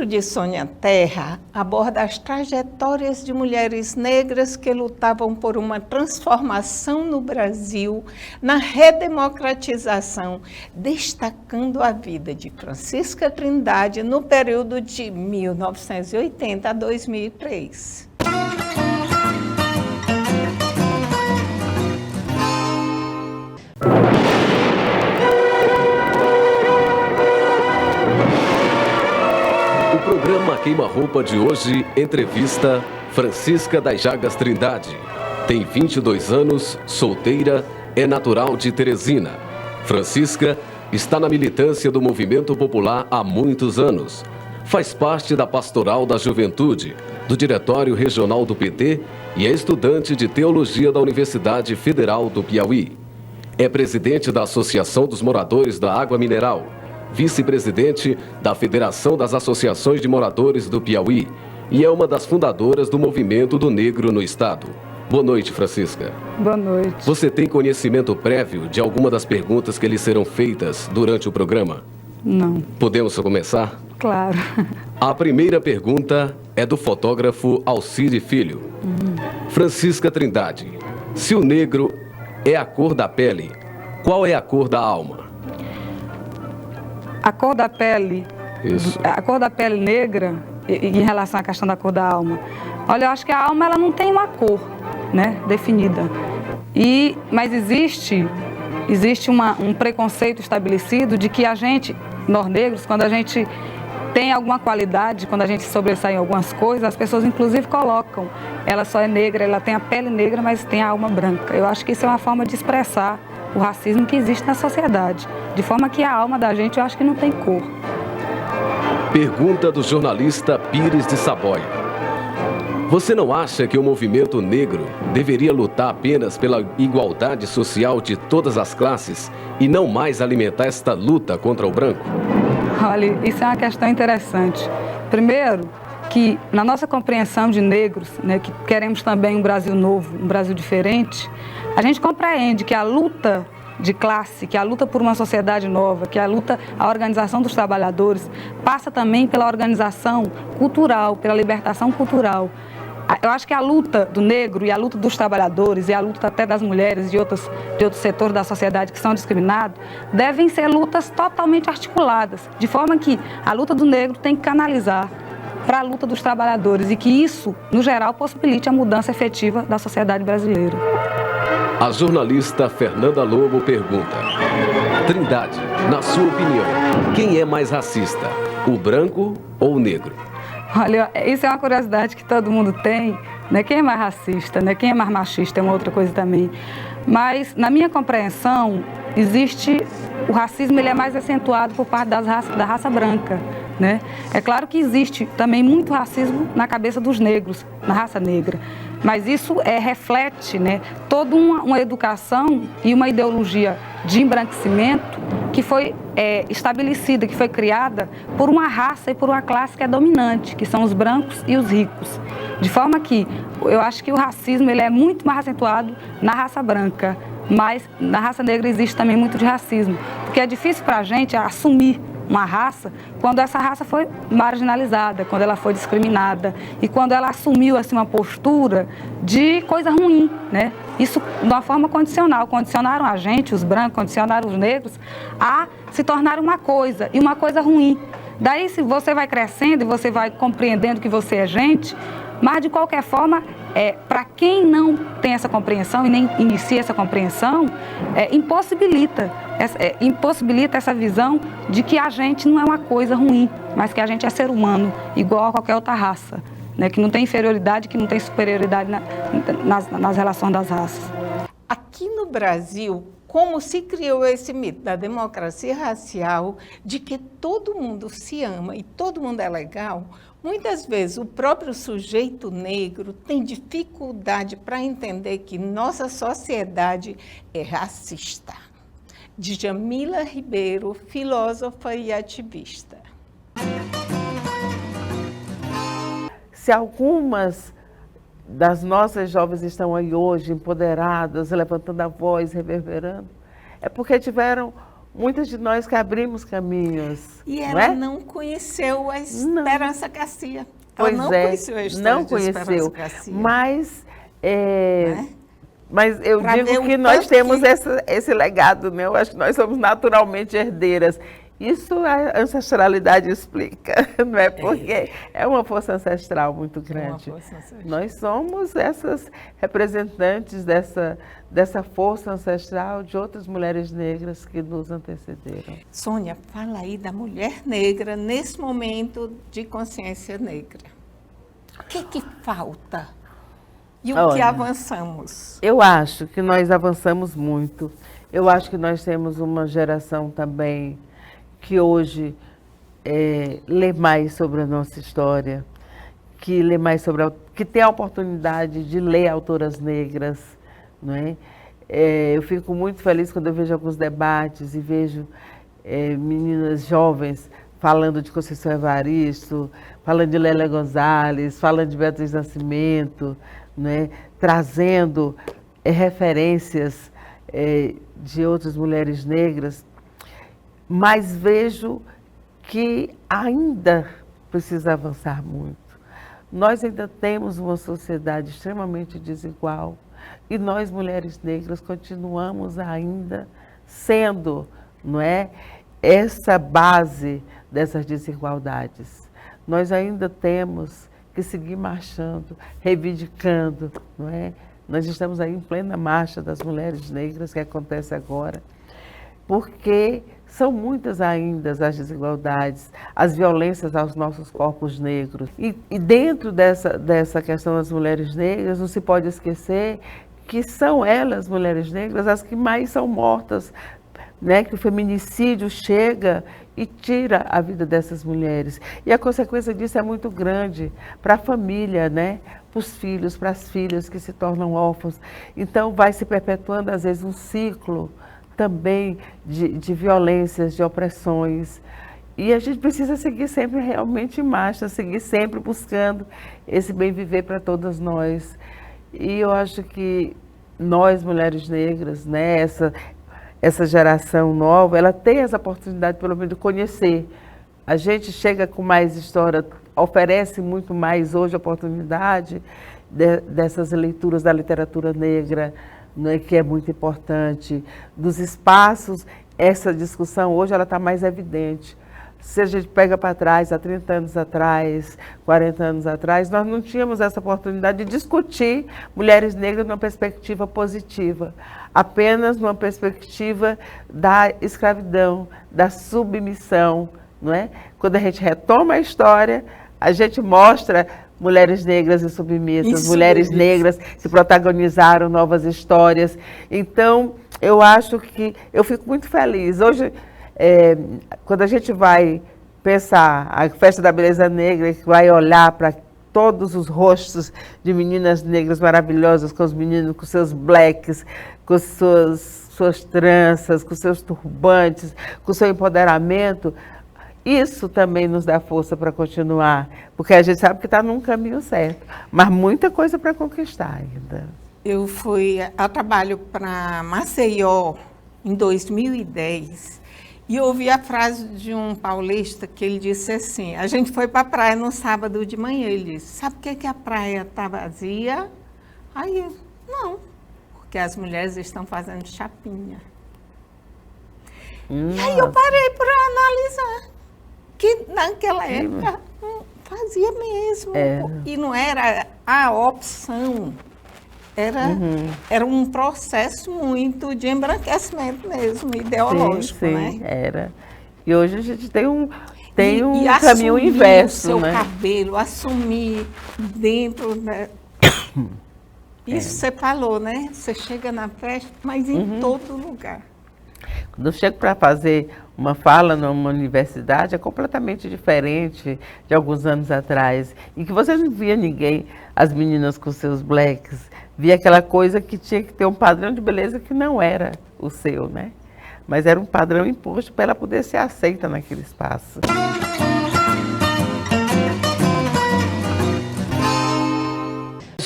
de Sônia Terra aborda as trajetórias de mulheres negras que lutavam por uma transformação no Brasil, na redemocratização, destacando a vida de Francisca Trindade no período de 1980 a 2003. O programa Queima-Roupa de hoje entrevista Francisca das Chagas Trindade. Tem 22 anos, solteira, é natural de Teresina. Francisca está na militância do movimento popular há muitos anos. Faz parte da Pastoral da Juventude, do Diretório Regional do PT e é estudante de Teologia da Universidade Federal do Piauí. É presidente da Associação dos Moradores da Água Mineral, vice-presidente da Federação das Associações de Moradores do Piauí e é uma das fundadoras do Movimento do Negro no Estado. Boa noite, Francisca. Boa noite. Você tem conhecimento prévio de alguma das perguntas que lhe serão feitas durante o programa? Não. Podemos começar? Claro. A primeira pergunta é do fotógrafo Alcide Filho. Francisca Trindade, se o negro é a cor da pele, qual é a cor da alma? A cor da pele, Isso. a cor da pele negra, em relação à questão da cor da alma, olha, eu acho que a alma ela não tem uma cor, né, definida. Mas existe um preconceito estabelecido de que a gente, nós negros, quando a gente tem alguma qualidade, quando a gente sobressai em algumas coisas, as pessoas inclusive colocam, ela só é negra, ela tem a pele negra, mas tem a alma branca. Eu acho que isso é uma forma de expressar o racismo que existe na sociedade, de forma que a alma da gente eu acho que não tem cor. Pergunta do jornalista Pires de Saboia. Você não acha que o movimento negro deveria lutar apenas pela igualdade social de todas as classes e não mais alimentar esta luta contra o branco? Olha, isso é uma questão interessante. Primeiro, que na nossa compreensão de negros, né, que queremos também um Brasil novo, um Brasil diferente, a gente compreende que a luta de classe, que a luta por uma sociedade nova, que a organização dos trabalhadores passa também pela organização cultural, pela libertação cultural. Eu acho que a luta do negro e a luta dos trabalhadores e a luta até das mulheres e de outros setores da sociedade que são discriminados devem ser lutas totalmente articuladas, de forma que a luta do negro tem que canalizar para a luta dos trabalhadores e que isso, no geral, possibilite a mudança efetiva da sociedade brasileira. A jornalista Fernanda Lobo pergunta: Trindade, na sua opinião, quem é mais racista, o branco ou o negro? Olha, isso é uma curiosidade que todo mundo tem, né? Quem é mais racista, né? Quem é mais machista é uma outra coisa também. Mas, na minha compreensão, o racismo ele é mais acentuado por parte da raça branca, né? É claro que existe também muito racismo na cabeça dos negros, na raça negra, mas isso reflete, né, toda uma educação e uma ideologia de embranquecimento que foi estabelecida, que foi criada por uma raça e por uma classe que é dominante, que são os brancos e os ricos. De forma que eu acho que o racismo ele é muito mais acentuado na raça branca, mas na raça negra existe também muito de racismo, porque é difícil para a gente assumir uma raça quando essa raça foi marginalizada, quando ela foi discriminada e quando ela assumiu assim, uma postura de coisa ruim, né? Isso de uma forma condicional. Condicionaram a gente, os brancos, condicionaram os negros a se tornar uma coisa e uma coisa ruim. Daí, se você vai crescendo e você vai compreendendo que você é gente, mas de qualquer forma, para quem não tem essa compreensão e nem inicia essa compreensão, impossibilita essa visão de que a gente não é uma coisa ruim, mas que a gente é ser humano, igual a qualquer outra raça, né? Que não tem inferioridade, que não tem superioridade nas relações das raças. Aqui no Brasil, como se criou esse mito da democracia racial, de que todo mundo se ama e todo mundo é legal, muitas vezes o próprio sujeito negro tem dificuldade para entender que nossa sociedade é racista. De Jamila Ribeiro, filósofa e ativista. Se algumas das nossas jovens estão aí hoje empoderadas, levantando a voz, reverberando, é porque tiveram muitas de nós que abrimos caminhos. E não ela é? não conheceu a Esperança Garcia. Ela Pois não é, conheceu a história não de Esperança conheceu, Garcia. mas, né? mas eu Pra ver digo o que nós tanto temos que- esse legado, né? Eu acho que nós somos naturalmente herdeiras. Isso a ancestralidade explica, não é? Porque é uma força ancestral muito grande. força ancestral. Nós somos essas representantes dessa força ancestral de outras mulheres negras que nos antecederam. Sônia, fala aí da mulher negra nesse momento de consciência negra. O que falta? E o que Olha, avançamos? Eu acho que nós avançamos muito. Eu acho que nós temos uma geração também que hoje lê mais sobre a nossa história, que lê mais que tem a oportunidade de ler autoras negras, não é? Eu fico muito feliz quando eu vejo alguns debates e vejo meninas jovens falando de Conceição Evaristo, falando de Lélia Gonzalez, falando de Beatriz Nascimento, né? Trazendo referências de outras mulheres negras, mas vejo que ainda precisa avançar muito. Nós ainda temos uma sociedade extremamente desigual e nós, mulheres negras, continuamos ainda sendo, não é, essa base dessas desigualdades. Nós ainda temos que seguir marchando, reivindicando, não é? Nós estamos aí em plena marcha das mulheres negras, que acontece agora, porque são muitas ainda as desigualdades, as violências aos nossos corpos negros. E dentro dessa questão das mulheres negras, não se pode esquecer que são elas, mulheres negras, as que mais são mortas, né? Que o feminicídio chega e tira a vida dessas mulheres. E a consequência disso é muito grande para a família, né? Para os filhos, para as filhas que se tornam órfãos. Então vai se perpetuando, às vezes, um ciclo também de violências, de opressões. E a gente precisa seguir sempre realmente em marcha, seguir sempre buscando esse bem viver para todas nós. E eu acho que nós, mulheres negras, né, essa geração nova, ela tem essa oportunidade, pelo menos, de conhecer. A gente chega com mais história, oferece muito mais hoje a oportunidade dessas leituras da literatura negra, né, que é muito importante, dos espaços. Essa discussão hoje ela está mais evidente. Se a gente pega para trás, há 30 anos atrás, 40 anos atrás, nós não tínhamos essa oportunidade de discutir mulheres negras numa perspectiva positiva, apenas numa perspectiva da escravidão, da submissão, não é? Quando a gente retoma a história, a gente mostra mulheres negras e submissas, mulheres negras que protagonizaram novas histórias. Então, eu acho que eu fico muito feliz. Hoje, quando a gente vai pensar a Festa da Beleza Negra, que vai olhar para todos os rostos de meninas negras maravilhosas, com os meninos com seus blacks, com suas tranças, com seus turbantes, com seu empoderamento, isso também nos dá força para continuar, porque a gente sabe que está num caminho certo, mas muita coisa para conquistar ainda. Eu fui a trabalho para Maceió em 2010 e ouvi a frase de um paulista que ele disse assim, a gente foi para a praia no sábado de manhã, ele disse, sabe por que a praia está vazia? Aí eu, não, porque as mulheres estão fazendo chapinha. E aí eu parei para analisar, que naquela época fazia mesmo, e não era a opção. Era um processo muito de embranquecimento mesmo, ideológico, sim, né? Era. E hoje a gente tem um E caminho inverso, o seu né? cabelo, assumir dentro... Né? Isso você falou, né? Você chega na festa, mas em todo lugar. Quando eu chego para fazer uma fala numa universidade, é completamente diferente de alguns anos atrás, em que você não via ninguém, as meninas com seus blacks, via aquela coisa que tinha que ter um padrão de beleza que não era o seu, né? Mas era um padrão imposto para ela poder ser aceita naquele espaço.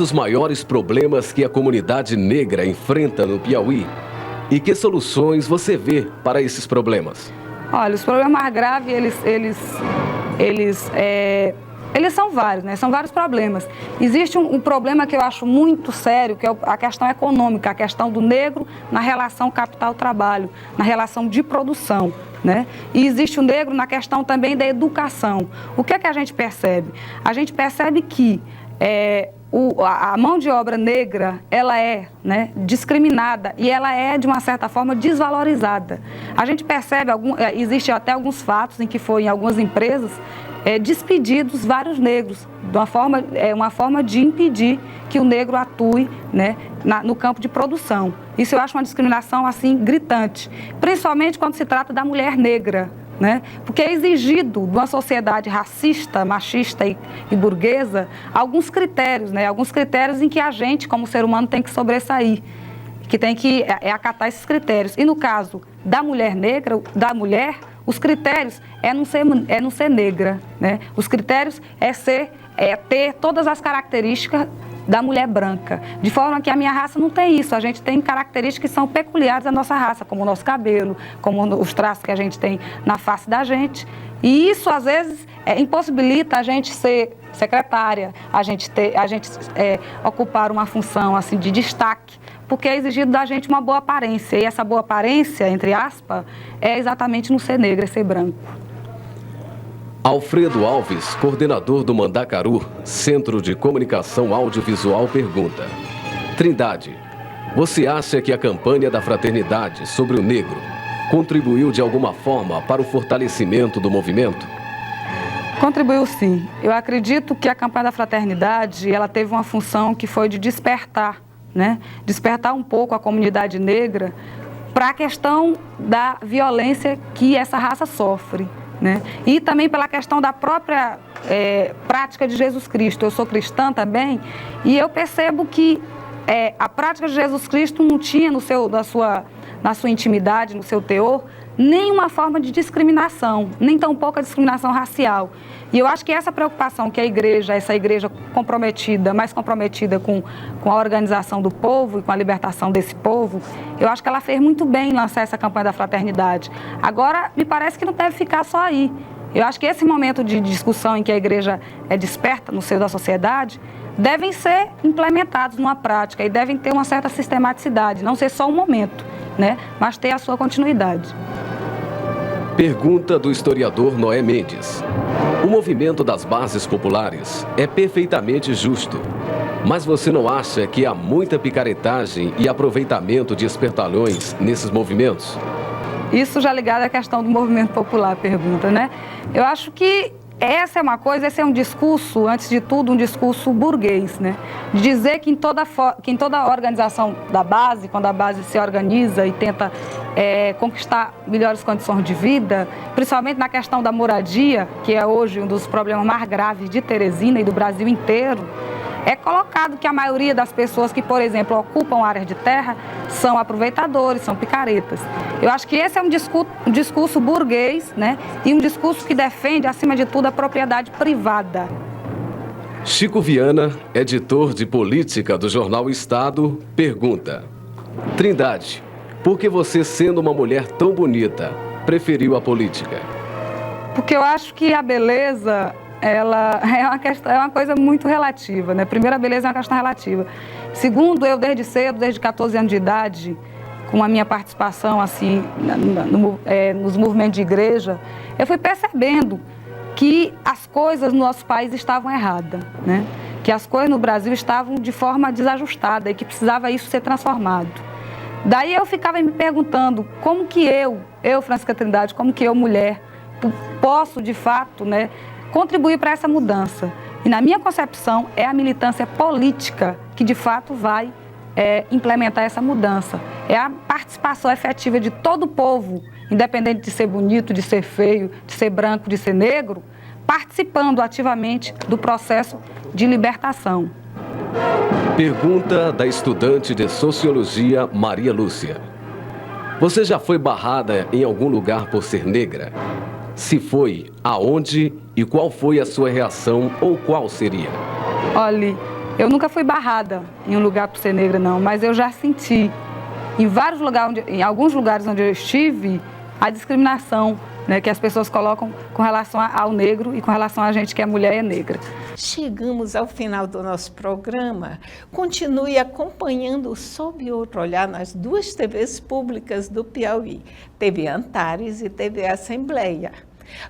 Os maiores problemas que a comunidade negra enfrenta no Piauí. E que soluções você vê para esses problemas? Olha, os problemas mais graves, eles são vários, né? São vários problemas. Existe um problema que eu acho muito sério, que é a questão econômica, a questão do negro na relação capital-trabalho, na relação de produção, né? E existe o negro na questão também da educação. O que é que a gente percebe? A gente percebe que a mão de obra negra, ela é, né, discriminada e ela é, de uma certa forma, desvalorizada. A gente percebe, existe até alguns fatos em que foi em algumas empresas despedidos vários negros, uma forma de impedir que o negro atue, né, no campo de produção. Isso eu acho uma discriminação assim gritante, principalmente quando se trata da mulher negra, né? Porque é exigido de uma sociedade racista, machista e burguesa alguns critérios, né? Alguns critérios em que a gente, como ser humano, tem que sobressair, que tem que acatar esses critérios. E no caso da mulher negra, os critérios é não ser negra, né? Os critérios é ter todas as características da mulher branca, de forma que a minha raça não tem isso. A gente tem características que são peculiares da nossa raça, como o nosso cabelo, como os traços que a gente tem na face da gente. E isso, às vezes, impossibilita a gente ser secretária, a gente ocupar uma função assim, de destaque, porque é exigido da gente uma boa aparência. E essa boa aparência, entre aspas, é exatamente não ser negra, é ser branco. Alfredo Alves, coordenador do Mandacaru, Centro de Comunicação Audiovisual, pergunta: Trindade, você acha que a campanha da fraternidade sobre o negro contribuiu de alguma forma para o fortalecimento do movimento? Contribuiu sim. Eu acredito que a campanha da fraternidade, ela teve uma função que foi de despertar, né? Despertar um pouco a comunidade negra para a questão da violência que essa raça sofre, né? E também pela questão da própria prática de Jesus Cristo. Eu sou cristã também e eu percebo que a prática de Jesus Cristo não tinha na sua intimidade, no seu teor, nenhuma forma de discriminação, nem tampouco a discriminação racial. E eu acho que essa preocupação que essa igreja comprometida, mais comprometida com a organização do povo e com a libertação desse povo, eu acho que ela fez muito bem em lançar essa campanha da fraternidade. Agora, me parece que não deve ficar só aí. Eu acho que esse momento de discussão em que a igreja é desperta no seio da sociedade, devem ser implementados numa prática e devem ter uma certa sistematicidade, não ser só um momento, né, mas ter a sua continuidade. Pergunta do historiador Noé Mendes: o movimento das bases populares é perfeitamente justo, mas você não acha que há muita picaretagem e aproveitamento de espertalhões nesses movimentos? Isso já ligado à questão do movimento popular, pergunta, né? Eu acho que essa é uma coisa, esse é um discurso, antes de tudo, um discurso burguês, né? De dizer que em toda organização da base, quando a base se organiza e tenta conquistar melhores condições de vida, principalmente na questão da moradia, que é hoje um dos problemas mais graves de Teresina e do Brasil inteiro, é colocado que a maioria das pessoas que, por exemplo, ocupam áreas de terra são aproveitadores, são picaretas. Eu acho que esse é um discurso burguês, né? E um discurso que defende, acima de tudo, a propriedade privada. Chico Viana, editor de política do jornal Estado, pergunta: Trindade, por que você, sendo uma mulher tão bonita, preferiu a política? Porque eu acho que a beleza, ela é uma coisa muito relativa, né? Primeiro, a beleza é uma questão relativa. Segundo, eu desde cedo, desde 14 anos de idade, com a minha participação assim, nos movimentos de igreja, eu fui percebendo que as coisas no nosso país estavam erradas, né? Que as coisas no Brasil estavam de forma desajustada e que precisava isso ser transformado. Daí eu ficava me perguntando como que eu, Francisca Trindade, como que eu, mulher, posso de fato, né, contribuir para essa mudança. E na minha concepção é a militância política que de fato vai implementar essa mudança. É a participação efetiva de todo o povo, independente de ser bonito, de ser feio, de ser branco, de ser negro, participando ativamente do processo de libertação. Pergunta da estudante de Sociologia Maria Lúcia: você já foi barrada em algum lugar por ser negra? Se foi, aonde e qual foi a sua reação ou qual seria? Olha, eu nunca fui barrada em um lugar por ser negra, não, mas eu já senti Em alguns lugares onde eu estive, a discriminação, né, que as pessoas colocam com relação ao negro e com relação a gente que é mulher e é negra. Chegamos ao final do nosso programa. Continue acompanhando o Sob Outro Olhar nas duas TVs públicas do Piauí, TV Antares e TV Assembleia.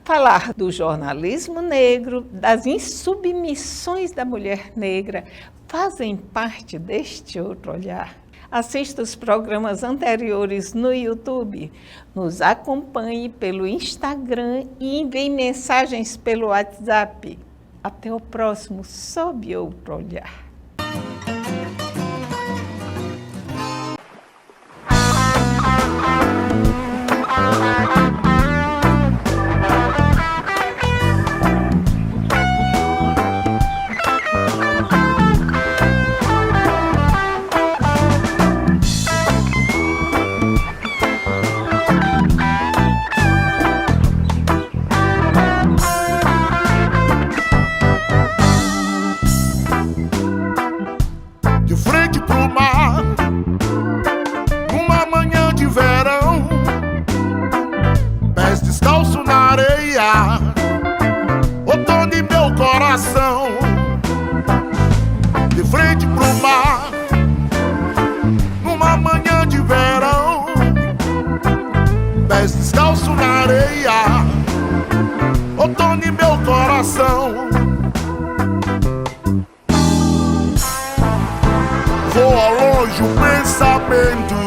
Falar do jornalismo negro, das insubmissões da mulher negra, fazem parte deste outro olhar. Assista os programas anteriores no YouTube, nos acompanhe pelo Instagram e envie mensagens pelo WhatsApp. Até o próximo Sob Outro Olhar. Outono em meu coração, de frente pro mar, numa manhã de verão, pés descalço na areia, outono em meu coração. Voa longe o pensamento